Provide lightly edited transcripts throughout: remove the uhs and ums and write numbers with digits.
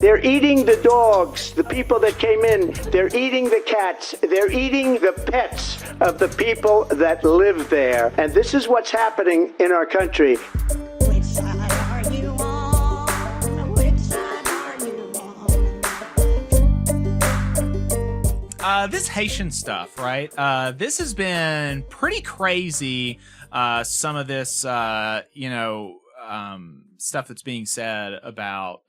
They're eating the dogs, the people that came in. They're eating the cats. They're eating the pets of the people that live there. And this is what's happening in our country. Which side are you on? Which side are you on? This Haitian stuff, right? This has been pretty crazy. Some of this, stuff that's being said about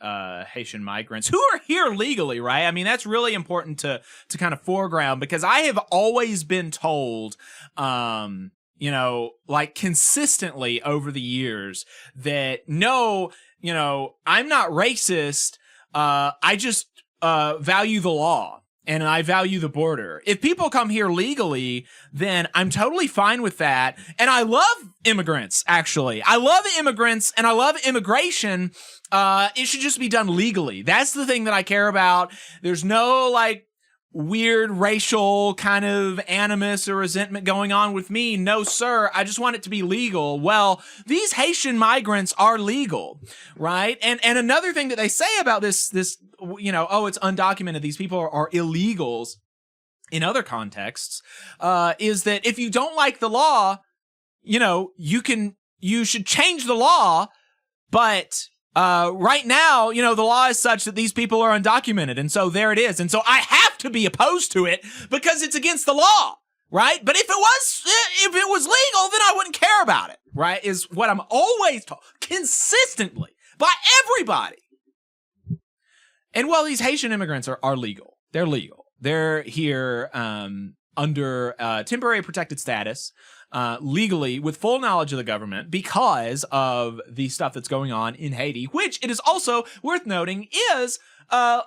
Haitian migrants who are here legally, right? I mean, that's really important to kind of foreground, because I have always been told, like consistently over the years that no, I'm not racist. I just value the law. And I value the border. If people come here legally, then I'm totally fine with that. And I love immigrants, actually. I love immigrants and I love immigration. It should just be done legally. That's the thing that I care about. There's no weird racial kind of animus or resentment going on with me. No, sir. I just want it to be legal. Well, these Haitian migrants are legal, right? And another thing that they say about this, it's undocumented. These people are illegals in other contexts, is that if you don't like the law, you should change the law. But right now, the law is such that these people are undocumented. And so there it is. And so I have to be opposed to it because it's against the law, right? But if it was legal, then I wouldn't care about it, right? Is what I'm always told consistently by everybody. And well, these Haitian immigrants are legal. They're legal. They're here under temporary protected status, legally, with full knowledge of the government because of the stuff that's going on in Haiti, which it is also worth noting is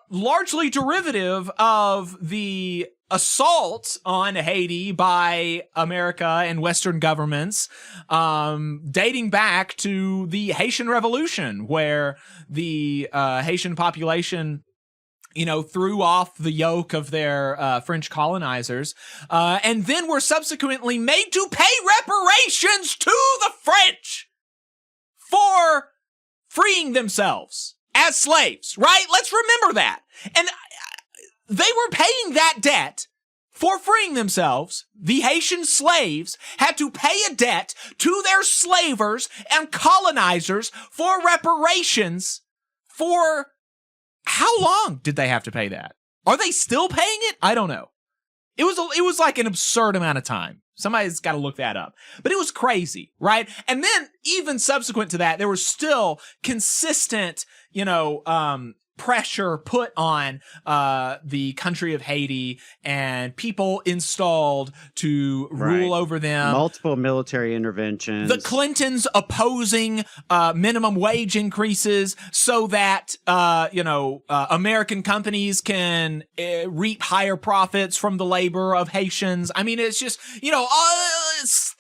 largely derivative of the assault on Haiti by America and Western governments, dating back to the Haitian Revolution, where the Haitian population threw off the yoke of their French colonizers, and then were subsequently made to pay reparations to the French for freeing themselves as slaves, right? Let's remember that. And they were paying that debt for freeing themselves. The Haitian slaves had to pay a debt to their slavers and colonizers for reparations. For how long did they have to pay that? Are they still paying it? I don't know. It was like an absurd amount of time. Somebody's got to look that up. But it was crazy, right? And then even subsequent to that, there was still consistent, pressure put on the country of Haiti and people installed to rule over them. Multiple military interventions. The Clintons opposing minimum wage increases so that American companies can reap higher profits from the labor of Haitians. I mean, it's just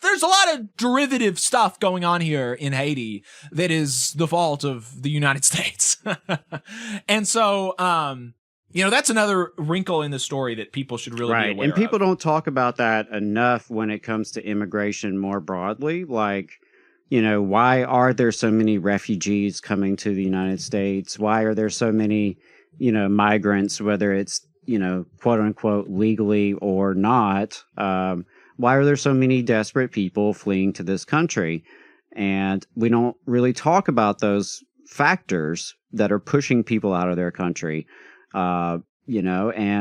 there's a lot of derivative stuff going on here in Haiti that is the fault of the United States. And so, that's another wrinkle in the story that people should really be aware and people of. don't talk about that enough when it comes to immigration more broadly. Why are there so many refugees coming to the United States? Why are there so many, migrants, whether it's, quote unquote, legally or not? Why are there so many desperate people fleeing to this country? And we don't really talk about those factors that are pushing people out of their country, and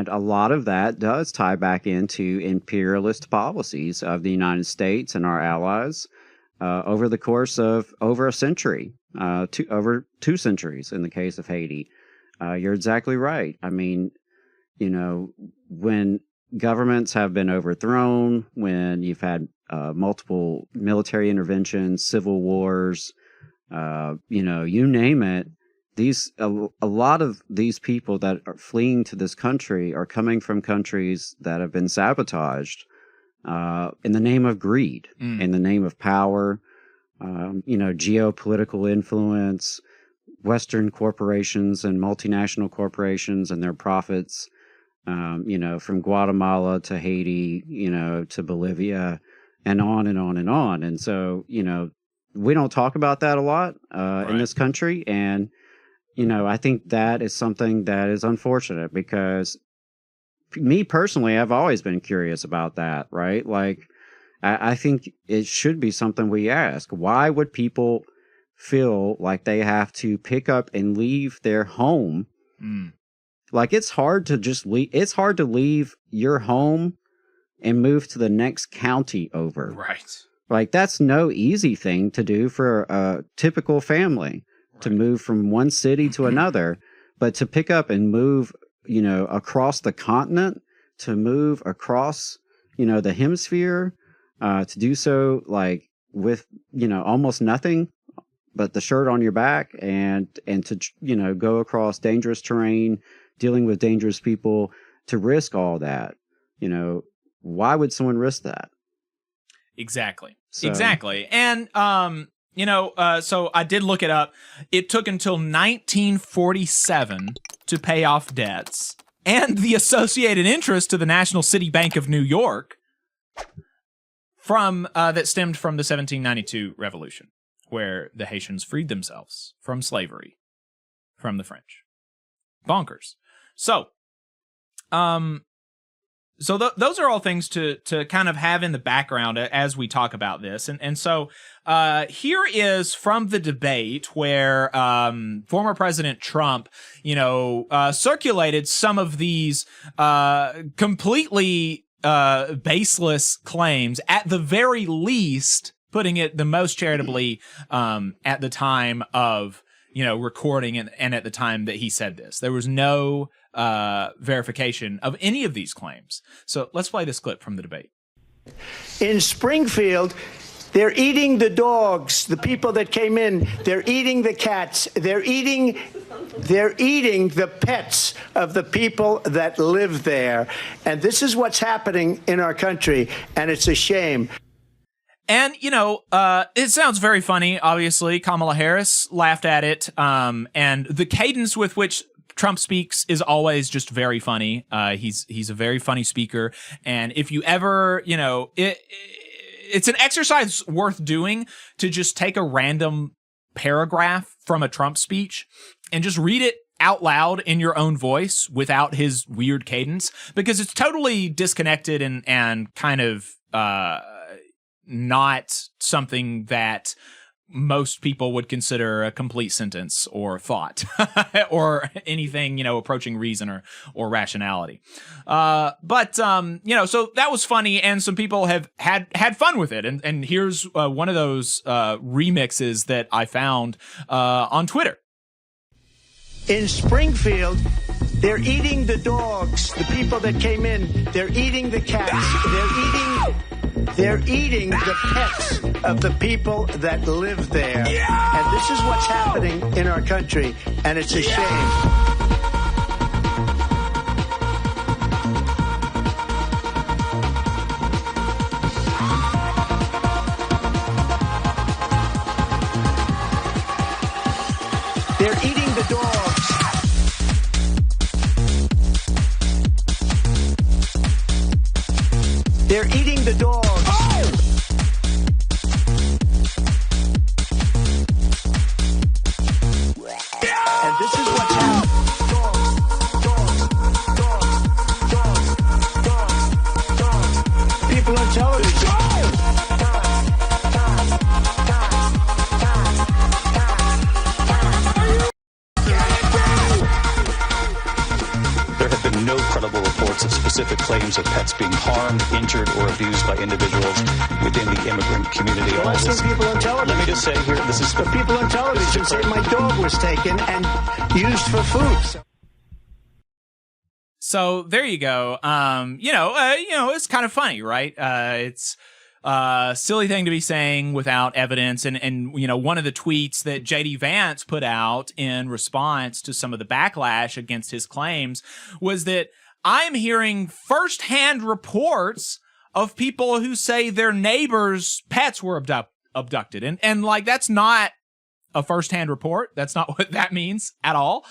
a lot of that does tie back into imperialist policies of the United States and our allies over the course of over a century, over 2 centuries in the case of Haiti. You're exactly right. I mean, when governments have been overthrown, when you've had multiple military interventions, civil wars, you name it, a lot of these people that are fleeing to this country are coming from countries that have been sabotaged in the name of greed, in the name of power, geopolitical influence, Western corporations and multinational corporations and their profits, from Guatemala to Haiti, to Bolivia, and on and on and on. And so, we don't talk about that a lot in this country. And I think that is something that is unfortunate because me personally, I've always been curious about that, right? Like, I think it should be something we ask. Why would people feel like they have to pick up and leave their home? Like, it's hard to just leave. It's hard to leave your home and move to the next county over. Right. Like, that's no easy thing to do for a typical family, to move from one city to another, but to pick up and move, across the continent, to move across, the hemisphere, to do so like with, almost nothing but the shirt on your back and to, go across dangerous terrain, dealing with dangerous people, to risk all that, why would someone risk that? Exactly. Exactly. And, so I did look it up. It took until 1947 to pay off debts and the associated interest to the National City Bank of New York from that stemmed from the 1792 Revolution, where the Haitians freed themselves from slavery from the French. Bonkers. So, those are all things to kind of have in the background as we talk about this. And so here is from the debate where former President Trump, circulated some of these completely baseless claims, at the very least, putting it the most charitably at the time of, recording and at the time that he said this. There was no verification of any of these claims. So let's play this clip from the debate. In Springfield, they're eating the dogs, the people that came in. They're eating the cats. They're eating the pets of the people that live there. And this is what's happening in our country, and it's a shame. And, it sounds very funny, obviously. Kamala Harris laughed at it. And the cadence with which Trump speaks is always just very funny. He's a very funny speaker. And if you ever, it's an exercise worth doing to just take a random paragraph from a Trump speech and just read it out loud in your own voice without his weird cadence, because it's totally disconnected and kind of, not something that most people would consider a complete sentence or thought or anything, approaching reason or rationality. But so that was funny, and some people have had fun with it. And here's one of those remixes that I found on Twitter. In Springfield, they're eating the dogs, the people that came in. They're eating the cats. They're eating the pets of the people that live there. And this is what's happening in our country, and it's a shame. They're eating the dogs. They're eating the dogs. And this is what's happening. Dogs. People on television. There have been no credible reports of specific claims of pets being harmed, injured, or abused by individuals within the immigrant community. Well, I've seen people on television. Let me just say here, this is the people on television say my dog was taken and used for food. So there you go. It's kind of funny, right? It's a silly thing to be saying without evidence. And one of the tweets that JD Vance put out in response to some of the backlash against his claims was that I'm hearing firsthand reports of people who say their neighbors' pets were abducted. And like, that's not a firsthand report. That's not what that means at all.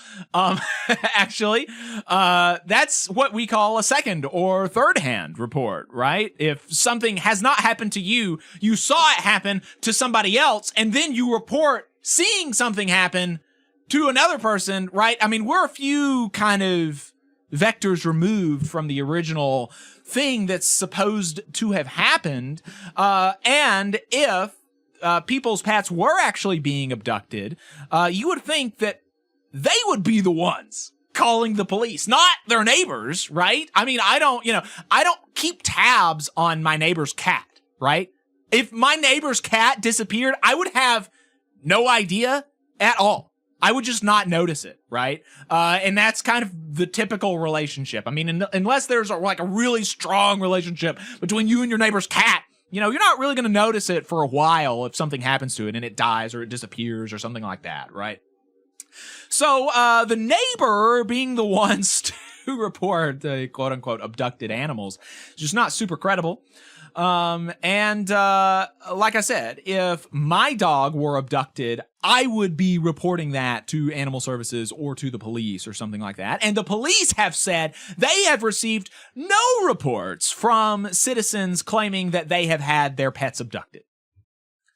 Actually, that's what we call a second or third hand report, right? If something has not happened to you, you saw it happen to somebody else, and then you report seeing something happen to another person, right? I mean, we're a few kind of vectors removed from the original thing that's supposed to have happened. And if people's pets were actually being abducted, you would think that they would be the ones calling the police, not their neighbors, right? I mean, I don't keep tabs on my neighbor's cat, right? If my neighbor's cat disappeared, I would have no idea at all. I would just not notice it, right? And that's kind of the typical relationship. I mean, unless there's like a really strong relationship between you and your neighbor's cat, you're not really going to notice it for a while if something happens to it and it dies or it disappears or something like that, right? So the neighbor being the ones to report the quote-unquote abducted animals is just not super credible. And like I said, if my dog were abducted, I would be reporting that to animal services or to the police or something like that. And the police have said they have received no reports from citizens claiming that they have had their pets abducted.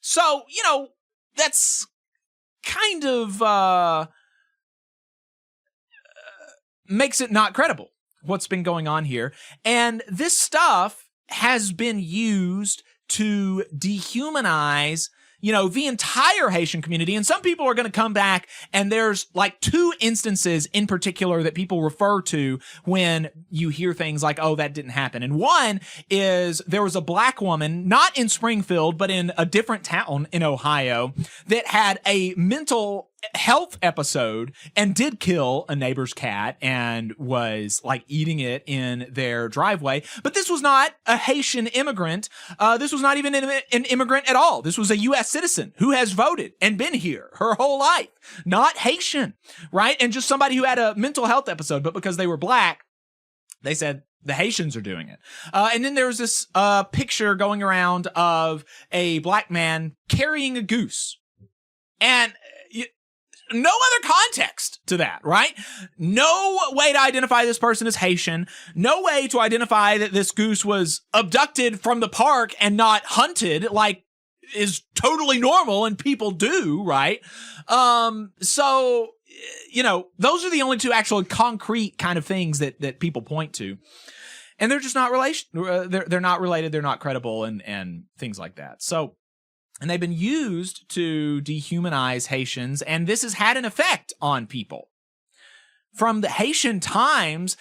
So, that's kind of, makes it not credible what's been going on here. And this stuff has been used to dehumanize, the entire Haitian community. And some people are going to come back, and there's like two instances in particular that people refer to when you hear things like, oh, that didn't happen. And one is there was a black woman, not in Springfield, but in a different town in Ohio, that had a mental health episode and did kill a neighbor's cat and was like eating it in their driveway. But this was not a Haitian immigrant. This was not even an immigrant at all. This was a U.S. citizen who has voted and been here her whole life, not Haitian, right? And just somebody who had a mental health episode, but because they were black, they said the Haitians are doing it. And then there was this picture going around of a black man carrying a goose. And no other context to that, right? No way to identify this person as Haitian. No way to identify that this goose was abducted from the park and not hunted like is totally normal and people do, right? So, those are the only two actual concrete kind of things that people point to. And they're just not they're not related, they're not credible and things like that. So, and they've been used to dehumanize Haitians, and this has had an effect on people. From the Haitian Times,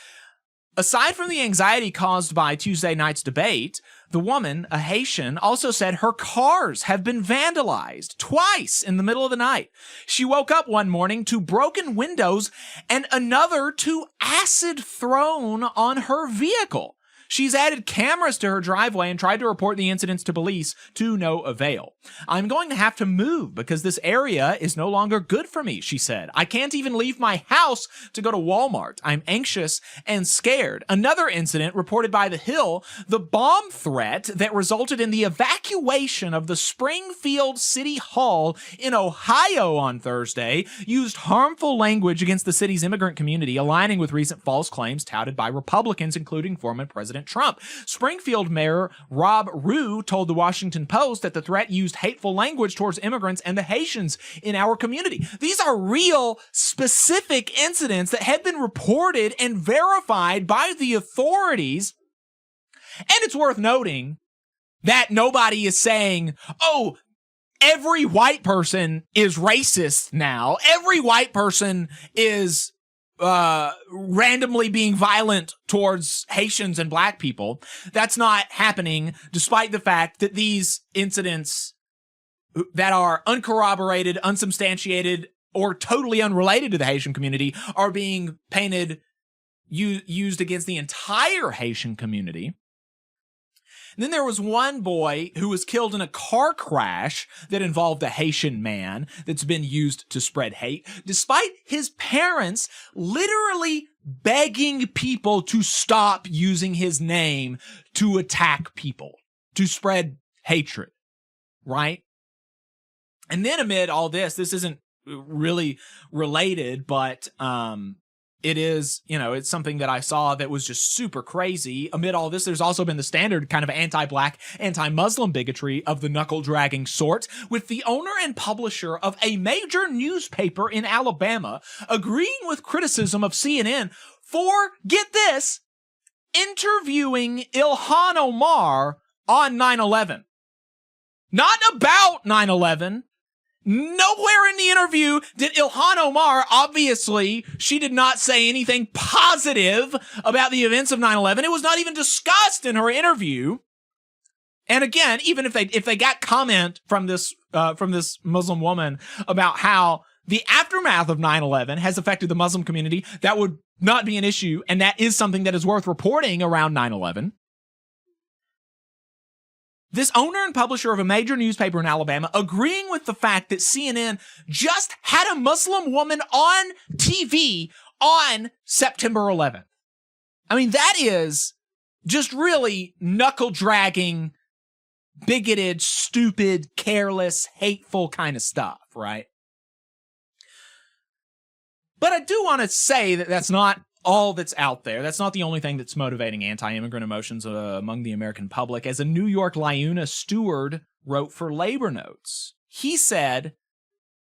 aside from the anxiety caused by Tuesday night's debate, the woman, a Haitian, also said her cars have been vandalized twice in the middle of the night. She woke up one morning to broken windows and another to acid thrown on her vehicle. She's added cameras to her driveway and tried to report the incidents to police to no avail. I'm going to have to move because this area is no longer good for me, she said. I can't even leave my house to go to Walmart. I'm anxious and scared. Another incident reported by The Hill, the bomb threat that resulted in the evacuation of the Springfield City Hall in Ohio on Thursday used harmful language against the city's immigrant community, aligning with recent false claims touted by Republicans, including former President Trump. Springfield Mayor Rob Rue told the Washington Post that the threat used hateful language towards immigrants and the Haitians in our community. These are real, specific incidents that have been reported and verified by the authorities. And it's worth noting that nobody is saying, oh, every white person is racist now. Every white person is randomly being violent towards Haitians and black people. That's not happening, despite the fact that these incidents that are uncorroborated, unsubstantiated, or totally unrelated to the Haitian community are being painted, used against the entire Haitian community. And then there was one boy who was killed in a car crash that involved a Haitian man that's been used to spread hate, despite his parents literally begging people to stop using his name to attack people, to spread hatred, right? And then amid all this isn't really related, but it is, it's something that I saw that was just super crazy. Amid all this, there's also been the standard kind of anti-black, anti-Muslim bigotry of the knuckle-dragging sort, with the owner and publisher of a major newspaper in Alabama agreeing with criticism of CNN for, get this, interviewing Ilhan Omar on 9/11. Not about 9/11. Nowhere in the interview did Ilhan Omar, obviously, she did not say anything positive about the events of 9/11. It was not even discussed in her interview. And again, even if they got comment from this Muslim woman about how the aftermath of 9/11 has affected the Muslim community, that would not be an issue, and that is something that is worth reporting around 9/11. This owner and publisher of a major newspaper in Alabama agreeing with the fact that CNN just had a Muslim woman on TV on September 11th. I mean, that is just really knuckle-dragging, bigoted, stupid, careless, hateful kind of stuff, right? But I do want to say that that's not all that's out there. That's not the only thing that's motivating anti-immigrant emotions among the American public. As a New York LIUNA steward wrote for Labor Notes, he said,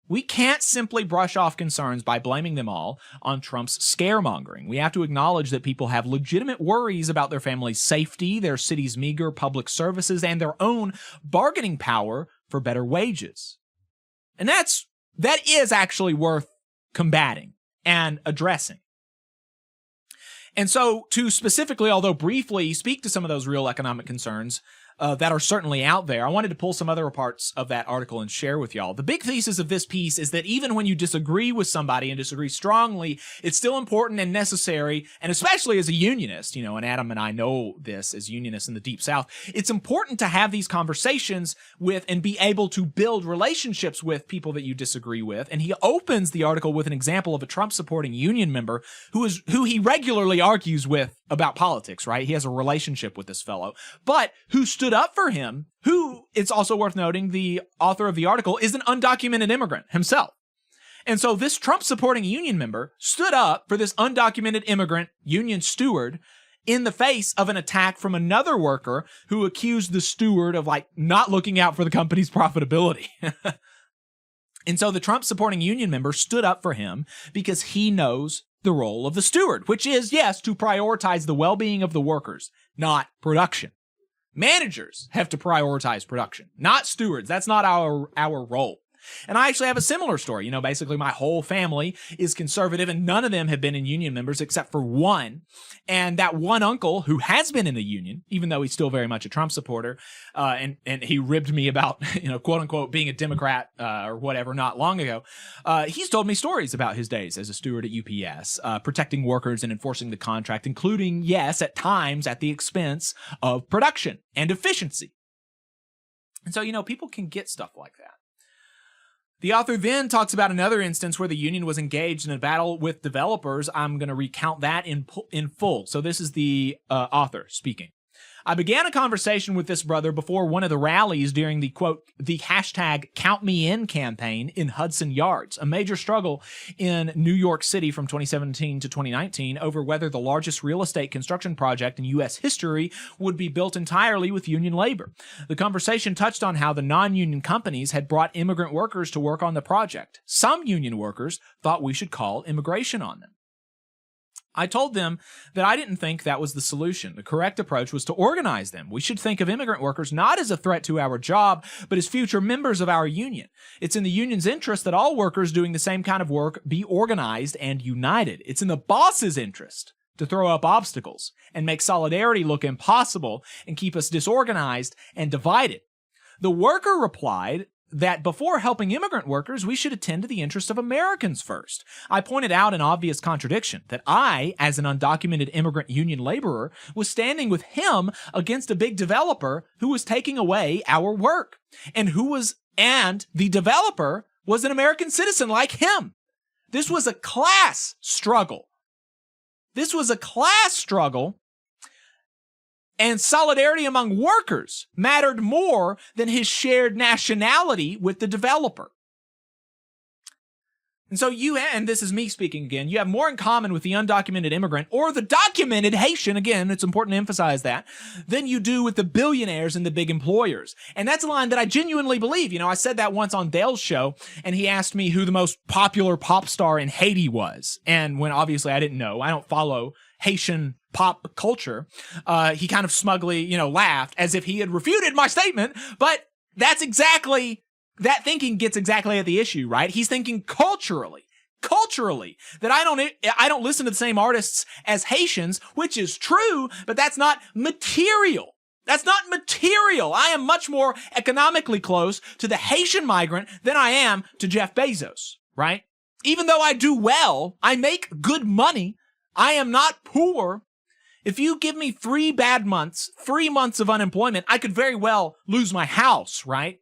"We can't simply brush off concerns by blaming them all on Trump's scaremongering. We have to acknowledge that people have legitimate worries about their family's safety, their city's meager public services, and their own bargaining power for better wages." And that is actually worth combating and addressing. And so to specifically, although briefly, speak to some of those real economic concerns that are certainly out there, I wanted to pull some other parts of that article and share with y'all. The big thesis of this piece is that even when you disagree with somebody and disagree strongly, it's still important and necessary, and especially as a unionist, and Adam and I know this as unionists in the Deep South, it's important to have these conversations with and be able to build relationships with people that you disagree with. And he opens the article with an example of a Trump-supporting union member who he regularly argues with about politics, right? He has a relationship with this fellow, but who stood up for him, who, it's also worth noting, the author of the article is an undocumented immigrant himself. And so this Trump-supporting union member stood up for this undocumented immigrant union steward in the face of an attack from another worker who accused the steward of not looking out for the company's profitability. And so the Trump-supporting union member stood up for him because he knows the role of the steward, which is, yes, to prioritize the well-being of the workers, not production. Managers have to prioritize production, not stewards. That's not our role. And I actually have a similar story. Basically my whole family is conservative and none of them have been in union members except for one. And that one uncle who has been in the union, even though he's still very much a Trump supporter, and he ribbed me about, quote unquote, being a Democrat, or whatever not long ago. He's told me stories about his days as a steward at UPS, protecting workers and enforcing the contract, including, yes, at times at the expense of production and efficiency. And so, people can get stuff like that. The author then talks about another instance where the union was engaged in a battle with developers. I'm going to recount that in full. So this is the author speaking. "I began a conversation with this brother before one of the rallies during the, quote, the hashtag Count Me In campaign in Hudson Yards, a major struggle in New York City from 2017 to 2019 over whether the largest real estate construction project in U.S. history would be built entirely with union labor. The conversation touched on how the non-union companies had brought immigrant workers to work on the project. Some union workers thought we should call immigration on them. I told them that I didn't think that was the solution. The correct approach was to organize them. We should think of immigrant workers not as a threat to our job, but as future members of our union. It's in the union's interest that all workers doing the same kind of work be organized and united. It's in the boss's interest to throw up obstacles and make solidarity look impossible and keep us disorganized and divided. The worker replied that before helping immigrant workers, we should attend to the interests of Americans first. I pointed out an obvious contradiction, that I, as an undocumented immigrant union laborer, was standing with him against a big developer who was taking away our work, and the developer was an American citizen like him. This was a class struggle. And solidarity among workers mattered more than his shared nationality with the developer. And so and this is me speaking again, you have more in common with the undocumented immigrant or the documented Haitian, again, it's important to emphasize that, than you do with the billionaires and the big employers. And that's a line that I genuinely believe. I said that once on Dale's show, and he asked me who the most popular pop star in Haiti was. And when obviously I didn't know, I don't follow Haitian pop culture, he kind of smugly, laughed as if he had refuted my statement, but that's exactly... That thinking gets exactly at the issue, right? He's thinking culturally, that I don't listen to the same artists as Haitians, which is true, but that's not material. That's not material. I am much more economically close to the Haitian migrant than I am to Jeff Bezos, right? Even though I do well, I make good money, I am not poor. If you give me 3 bad months, 3 months of unemployment, I could very well lose my house, right?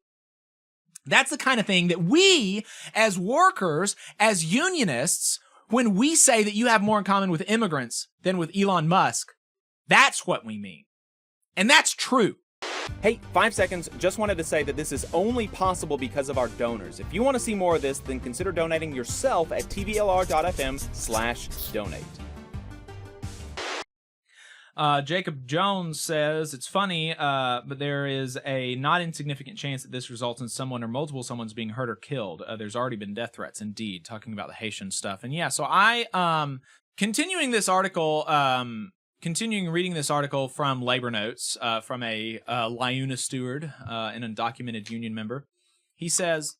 That's the kind of thing that we, as workers, as unionists, when we say that you have more in common with immigrants than with Elon Musk, that's what we mean. And that's true. Hey, 5 seconds, just wanted to say that this is only possible because of our donors. If you want to see more of this, then consider donating yourself at tvlr.fm/donate. Jacob Jones says, it's funny, but there is a not insignificant chance that this results in someone or multiple someone's being hurt or killed. There's already been death threats, indeed, talking about the Haitian stuff. And yeah, so continuing reading this article from Labor Notes, from a LIUNA steward, an undocumented union member. He says,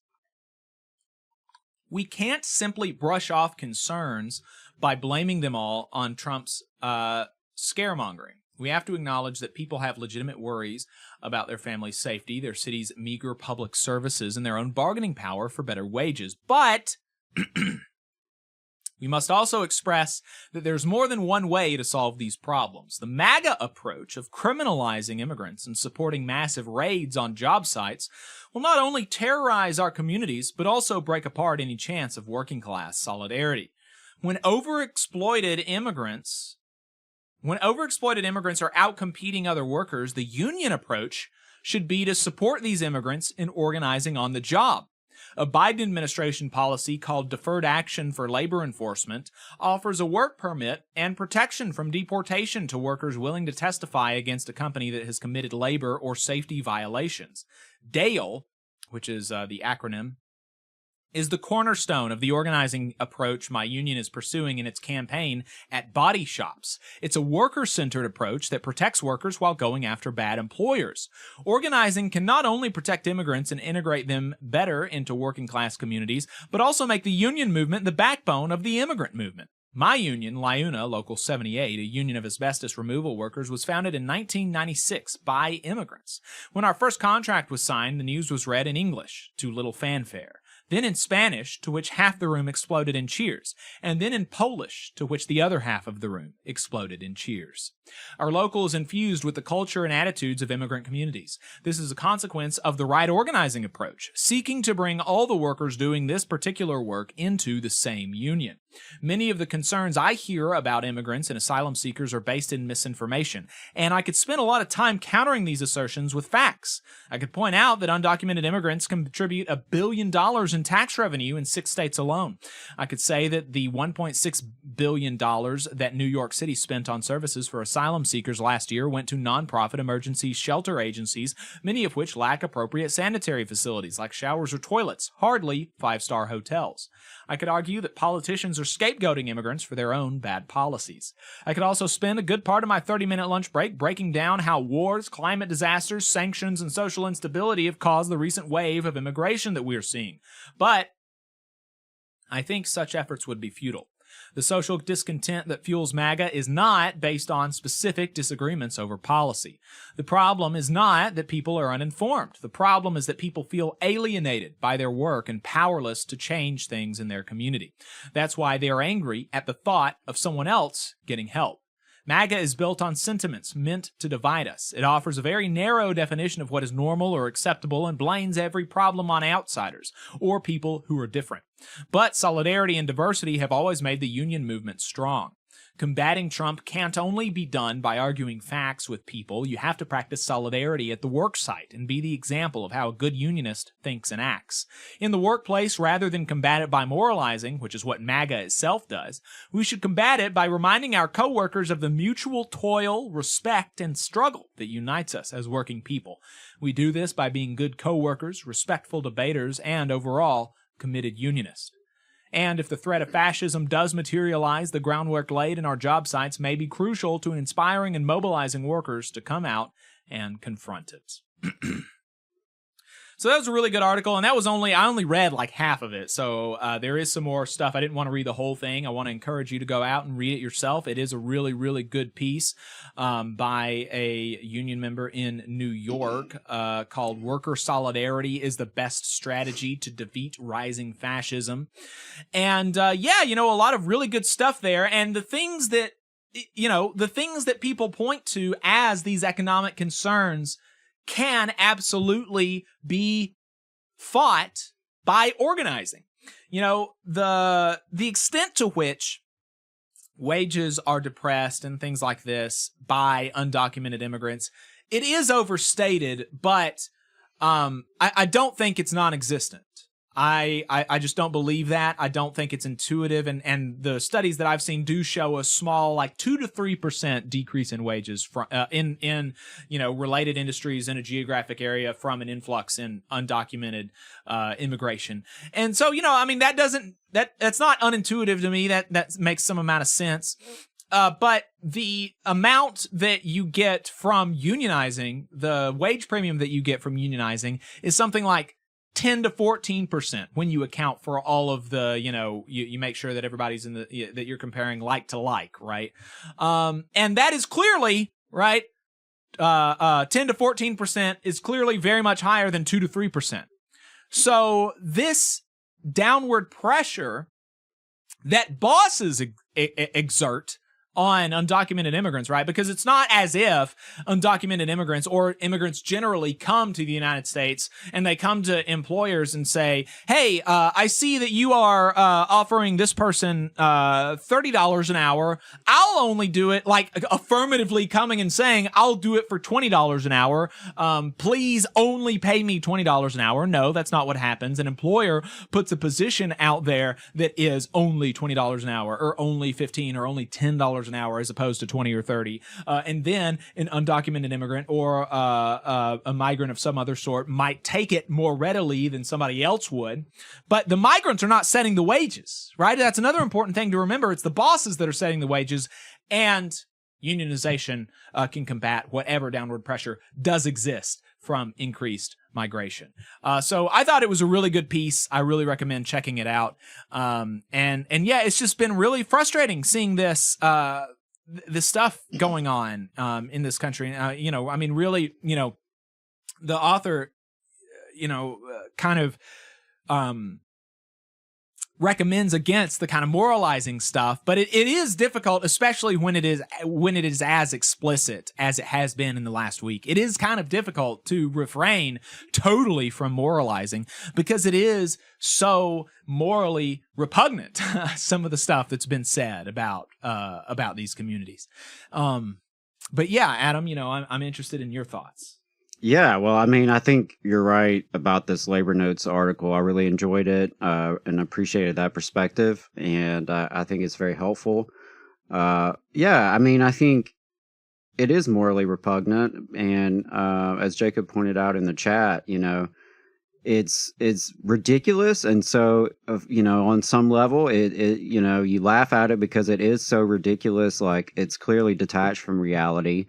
we can't simply brush off concerns by blaming them all on Trump's scaremongering. We have to acknowledge that people have legitimate worries about their family's safety, their city's meager public services, and their own bargaining power for better wages. But we must also express that there's more than one way to solve these problems. The MAGA approach of criminalizing immigrants and supporting massive raids on job sites will not only terrorize our communities, but also break apart any chance of working class solidarity. When overexploited immigrants are out-competing other workers, the union approach should be to support these immigrants in organizing on the job. A Biden administration policy called Deferred Action for Labor Enforcement offers a work permit and protection from deportation to workers willing to testify against a company that has committed labor or safety violations. DALE, which is the acronym, is the cornerstone of the organizing approach my union is pursuing in its campaign at body shops. It's a worker-centered approach that protects workers while going after bad employers. Organizing can not only protect immigrants and integrate them better into working-class communities, but also make the union movement the backbone of the immigrant movement. My union, LIUNA, Local 78, a union of asbestos removal workers, was founded in 1996 by immigrants. When our first contract was signed, the news was read in English, to little fanfare. Then in Spanish, to which half the room exploded in cheers, and then in Polish, to which the other half of the room exploded in cheers. Our local is infused with the culture and attitudes of immigrant communities. This is a consequence of the right organizing approach, seeking to bring all the workers doing this particular work into the same union. Many of the concerns I hear about immigrants and asylum seekers are based in misinformation, and I could spend a lot of time countering these assertions with facts. I could point out that undocumented immigrants contribute $1 billion in tax revenue in 6 states alone. I could say that the $1.6 billion that New York City spent on services for asylum seekers last year went to nonprofit emergency shelter agencies, many of which lack appropriate sanitary facilities like showers or toilets, hardly 5-star hotels. I could argue that politicians are scapegoating immigrants for their own bad policies. I could also spend a good part of my 30-minute lunch break breaking down how wars, climate disasters, sanctions, and social instability have caused the recent wave of immigration that we are seeing. But I think such efforts would be futile. The social discontent that fuels MAGA is not based on specific disagreements over policy. The problem is not that people are uninformed. The problem is that people feel alienated by their work and powerless to change things in their community. That's why they are angry at the thought of someone else getting help. MAGA is built on sentiments meant to divide us. It offers a very narrow definition of what is normal or acceptable and blames every problem on outsiders or people who are different. But solidarity and diversity have always made the union movement strong. Combating Trump can't only be done by arguing facts with people. You have to practice solidarity at the work site and be the example of how a good unionist thinks and acts. In the workplace, rather than combat it by moralizing, which is what MAGA itself does, we should combat it by reminding our coworkers of the mutual toil, respect, and struggle that unites us as working people. We do this by being good coworkers, respectful debaters, and overall, committed unionists. And if the threat of fascism does materialize, the groundwork laid in our job sites may be crucial to inspiring and mobilizing workers to come out and confront it. So that was a really good article, and that was I only read like half of it, so there is some more stuff. I didn't want to read the whole thing. I want to encourage you to go out and read it yourself. It is a really, really good piece by a union member in New York called "Worker Solidarity is the Best Strategy to Defeat Rising Fascism." And a lot of really good stuff there, and the things that people point to as these economic concerns can absolutely be fought by organizing. The extent to which wages are depressed and things like this by undocumented immigrants, it is overstated, but I don't think it's non-existent. I just don't believe that. I don't think it's intuitive, and the studies that I've seen do show a small, like 2 to 3% decrease in wages from in related industries in a geographic area from an influx in undocumented immigration. And so that's not unintuitive to me. That makes some amount of sense. But the amount that you get from unionizing, the wage premium that you get from unionizing, is something like 10 to 14% when you account for all of the, you make sure that everybody's that you're comparing like to like, right? And that is clearly, right, 10 to 14% is clearly very much higher than 2 to 3%. So this downward pressure that bosses exert on undocumented immigrants, right? Because it's not as if undocumented immigrants or immigrants generally come to the United States and they come to employers and say, hey, I see that you are offering this person $30 an hour. I'll only do it, like affirmatively coming and saying, I'll do it for $20 an hour. Please only pay me $20 an hour. No, that's not what happens. An employer puts a position out there that is only $20 an hour or only $15 or only $10 an hour as opposed to 20 or 30. And then an undocumented immigrant or a migrant of some other sort might take it more readily than somebody else would. But the migrants are not setting the wages, right? That's another important thing to remember. It's the bosses that are setting the wages, and unionization can combat whatever downward pressure does exist from increased migration. So I thought it was a really good piece. I really recommend checking it out. And yeah, it's just been really frustrating seeing this, this stuff going on, in this country. Really, the author, kind of, recommends against the kind of moralizing stuff, but it is difficult, especially when it is as explicit as it has been in the last week. It is kind of difficult to refrain totally from moralizing because it is so morally repugnant, some of the stuff that's been said about these communities. But yeah, Adam, I'm interested in your thoughts. Yeah, well, I think you're right about this Labor Notes article. I really enjoyed it and appreciated that perspective, and I think it's very helpful. I think it is morally repugnant, and as Jacob pointed out in the chat, it's ridiculous, and so on some level, it you laugh at it because it is so ridiculous, like it's clearly detached from reality,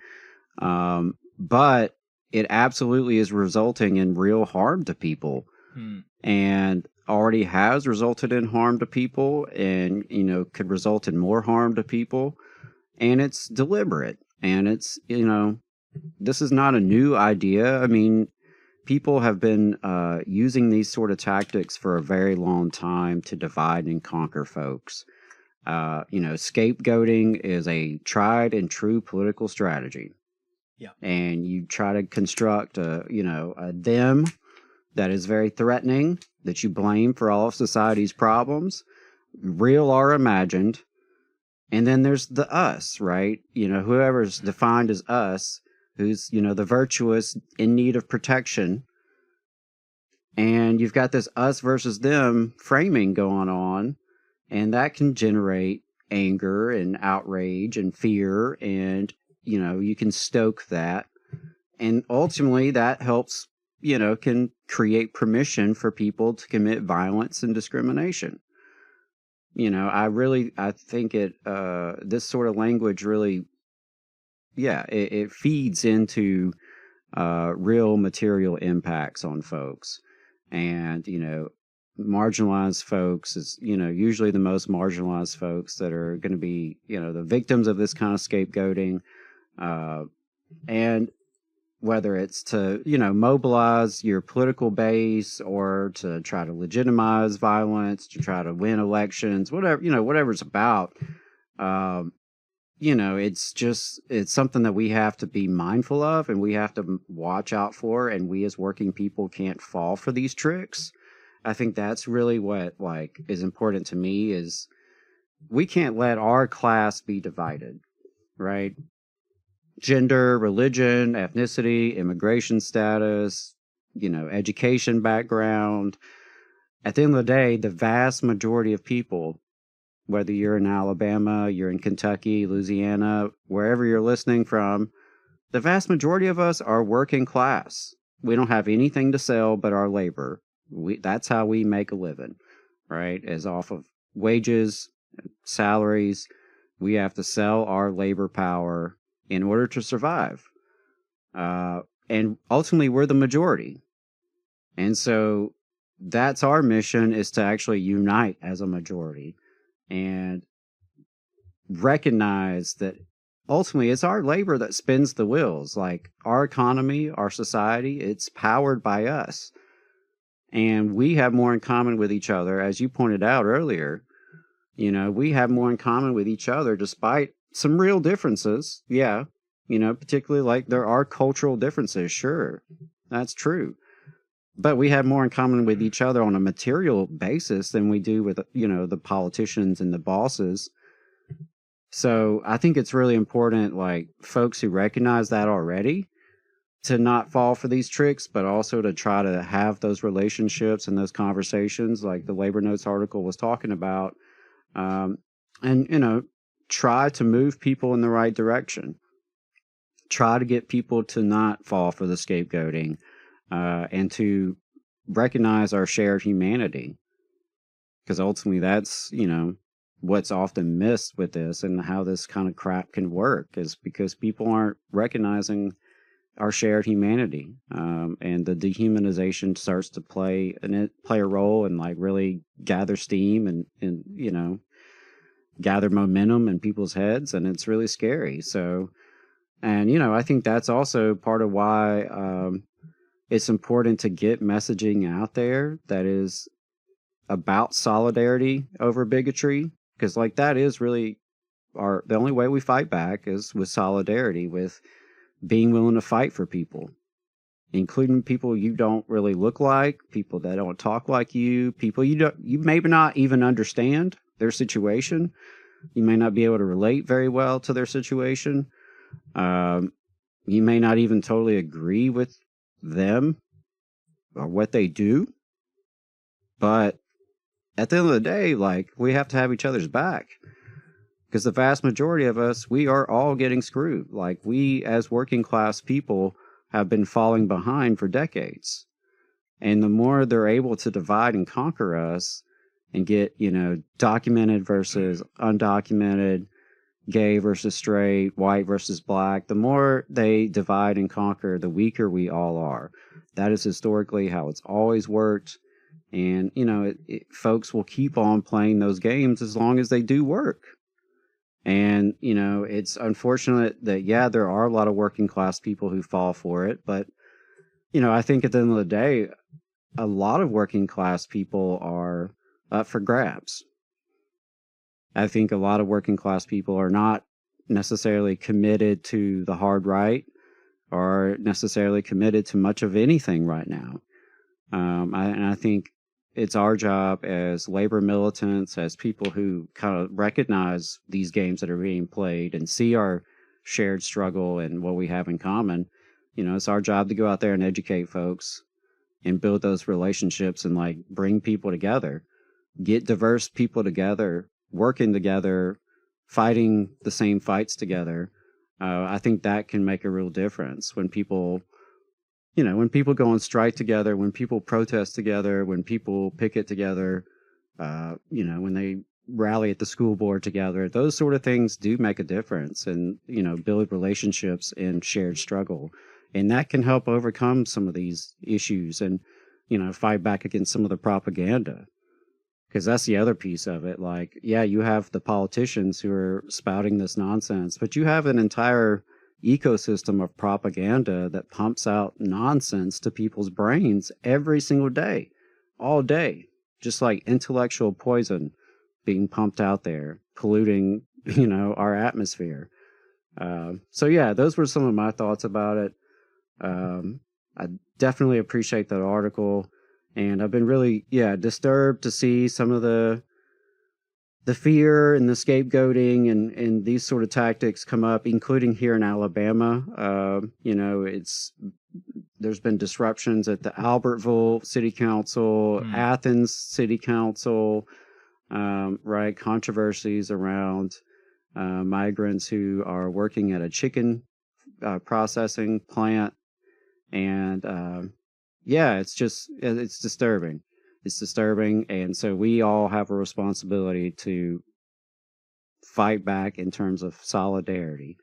but it absolutely is resulting in real harm to people, and already has resulted in harm to people, and could result in more harm to people, and it's deliberate, and it's this is not a new idea. I mean, people have been using these sort of tactics for a very long time to divide and conquer folks. Scapegoating is a tried and true political strategy. Yeah. And you try to construct a them that is very threatening, that you blame for all of society's problems, real or imagined, And then there's the us, right? Whoever's defined as us, who's, the virtuous in need of protection. And you've got this us versus them framing going on, and that can generate anger and outrage and fear, and, you can stoke that. And ultimately that helps, can create permission for people to commit violence and discrimination. I think this sort of language really, it feeds into real material impacts on folks. And, marginalized folks is, usually the most marginalized folks that are going to be, the victims of this kind of scapegoating. And whether it's to, mobilize your political base or to try to legitimize violence, to try to win elections, whatever it's about, it's something that we have to be mindful of and we have to watch out for. And we as working people can't fall for these tricks. I think that's really what is important to me is we can't let our class be divided, right? Gender, religion, ethnicity, immigration status, education background. At the end of the day, the vast majority of people, whether you're in Alabama, you're in Kentucky, Louisiana, wherever you're listening from, the vast majority of us are working class. We don't have anything to sell but our labor. That's how we make a living, right? As off of wages, salaries. We have to sell our labor power in order to survive. And ultimately, we're the majority. And so that's our mission, is to actually unite as a majority and recognize that ultimately it's our labor that spins the wheels. Like our economy, our society, it's powered by us. And we have more in common with each other, as you pointed out earlier. We have more in common with each other despite some real differences. Yeah. Particularly there are cultural differences. Sure. That's true. But we have more in common with each other on a material basis than we do with, the politicians and the bosses. So I think it's really important, folks who recognize that already, to not fall for these tricks, but also to try to have those relationships and those conversations like the Labor Notes article was talking about. And, try to move people in the right direction. Try to get people to not fall for the scapegoating, and to recognize our shared humanity. Because ultimately that's, what's often missed with this and how this kind of crap can work, is because people aren't recognizing our shared humanity. And the dehumanization starts to play a role and really gather steam and gather momentum in people's heads, and it's really scary. So, and I think that's also part of why it's important to get messaging out there that is about solidarity over bigotry, because that is really the only way we fight back is with solidarity, with being willing to fight for people, including people you don't really look like, people that don't talk like you, people you maybe not even understand their situation. You may not be able to relate very well to their situation. You may not even totally agree with them or what they do. But at the end of the day, we have to have each other's back. Because the vast majority of us, we are all getting screwed. We as working class people have been falling behind for decades. And the more they're able to divide and conquer us, and get, documented versus undocumented, gay versus straight, white versus black, the more they divide and conquer, the weaker we all are. That is historically how it's always worked. And, folks will keep on playing those games as long as they do work. And, it's unfortunate that, there are a lot of working class people who fall for it. But, I think at the end of the day, a lot of working class people are up for grabs. I think a lot of working class people are not necessarily committed to the hard right or necessarily committed to much of anything right now. And I think it's our job as labor militants, as people who kind of recognize these games that are being played and see our shared struggle and what we have in common. You know, it's our job to go out there and educate folks and build those relationships and like bring people together, get diverse people together, working together, fighting the same fights together. I think that can make a real difference when people, you know, when people go on strike together, when people protest together, when people picket together, you know, when they rally at the school board together, those sort of things do make a difference and, you know, build relationships and shared struggle. And that can help overcome some of these issues and, you know, fight back against some of the propaganda. Because that's the other piece of it. Like, yeah, you have the politicians who are spouting this nonsense, but you have an entire ecosystem of propaganda that pumps out nonsense to people's brains every single day, all day, just like intellectual poison being pumped out there, polluting, you know, our atmosphere. So yeah, those were some of my thoughts about it. I definitely appreciate that article, and I've been really, disturbed to see some of the fear and the scapegoating and these sort of tactics come up, including here in Alabama. You know, there's been disruptions at the Albertville City Council, Athens City Council, right? Controversies around migrants who are working at a chicken processing plant. And it's disturbing. It's disturbing. And so we all have a responsibility to fight back in terms of solidarity,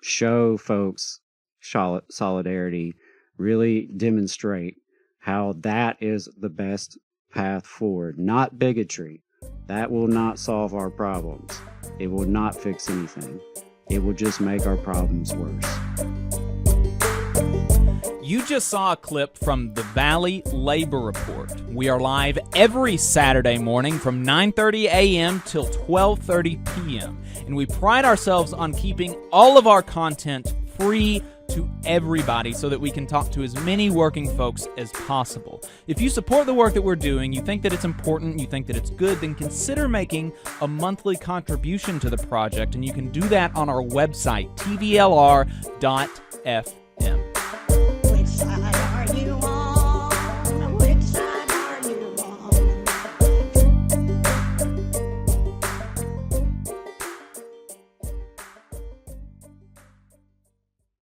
show folks solidarity, really demonstrate how that is the best path forward, not bigotry. That will not solve our problems. It will not fix anything. It will just make our problems worse. You just saw a clip from the Valley Labor Report. We are live every Saturday morning from 9:30 a.m. till 12:30 p.m. And we pride ourselves on keeping all of our content free to everybody so that we can talk to as many working folks as possible. If you support the work that we're doing, you think that it's important, you think that it's good, then consider making a monthly contribution to the project, and you can do that on our website, tvlr.fm.